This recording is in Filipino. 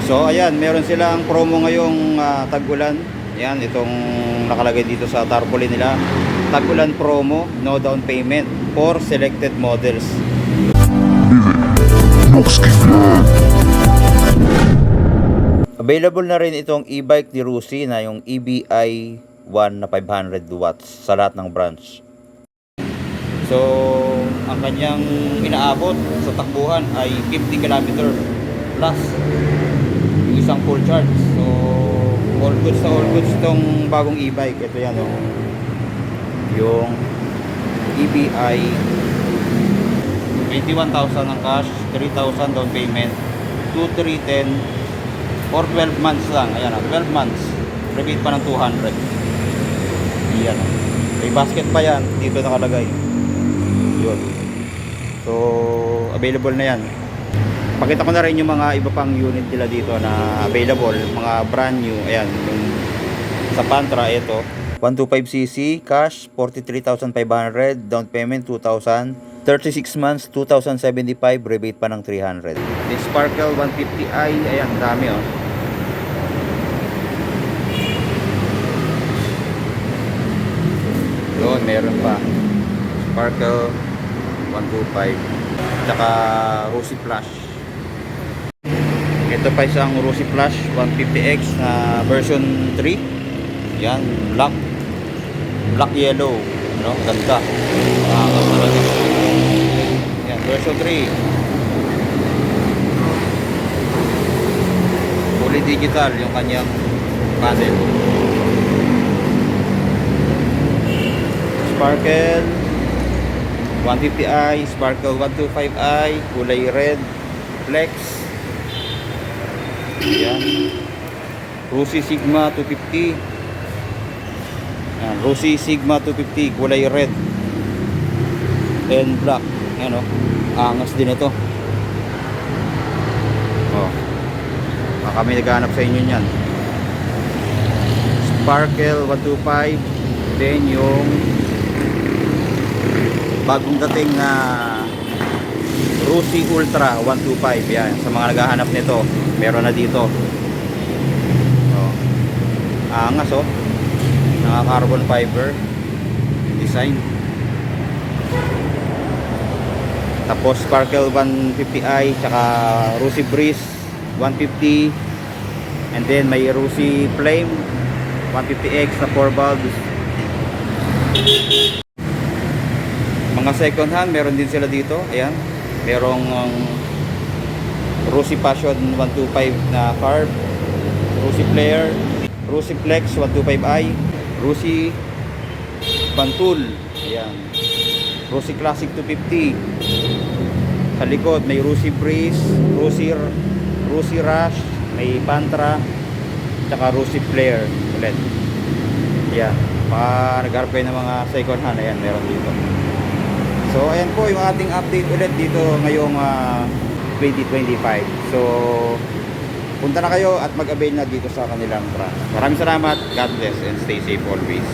So ayan, meron silang promo ngayong tag-ulan. Ayan, itong nakalagay dito sa tarpaulin nila. Tag-ulan promo, no down payment for selected models. Available na rin itong e-bike ni Rusi na yung EBI 1 na 500 watts sa lahat ng branch. So, ang kanyang inaabot sa takbuhan ay 50 km plus yung isang full charge. So, all goods itong bagong e-bike. Ito yan, oh. Yung EBI 21,000 ang cash, 3,000 down payment, 2,310 for 12 months lang. Ayan, 12 months. Rebate pa ng 200. Ayan. May basket pa yan. Dito nakalagay. Yun. So, available na yan. Pakita ko na rin yung mga iba pang unit nila dito na available. Mga brand new. Ayan. Yung sa Pantra, ito. 125cc, cash, 43,500. Down payment, 2,000. 36 months, 2,075. Rebate pa ng 300. This Sparkle 150i. Ayan, dami oh. Doon, meron pa. Sparkle 125. Tsaka Rosy Flash. Ito pa isang Rosy Flash 150X na version 3. Yan, black yellow, no? Ganda. Yan, version 3. Fully digital yung kanyang panel. Sparkle 150i, Sparkle 125i, kulay red, flex. Yan. Rosy Sigma 250. Yan, Rosy Sigma 250, kulay red and black. Yan oh. Angas din ito. Oh. Baka may naghahanap sa inyo niyan. Sparkle 125, then yung bagong dating na Rosy Ultra 125. Yan, sa mga naghahanap nito, meron na dito. Oh. Angas oh. Naka carbon fiber design. Tapos Sparkle 150i tsaka Rosy Breeze 150, and then may Rosy Flame 150X na 4 valves. Mga second hand meron din sila dito. Ayan, merong Rosy Passion 125 na carb, Rosy Flare, Rosy Flex 125i, Rosy Bantul. Ayan, Rosy Classic 250. Sa likod may Rosy Breeze, Rosy Rush, may Pantra, tsaka Rosy Flare ulit. Ayan, nagharap kayo ng mga second hand. Ayan, meron dito. So ayan po yung ating update ulit dito ngayong 2025. So punta na kayo at mag-avail na dito sa kanilang branch. Maraming salamat. God bless and stay safe always.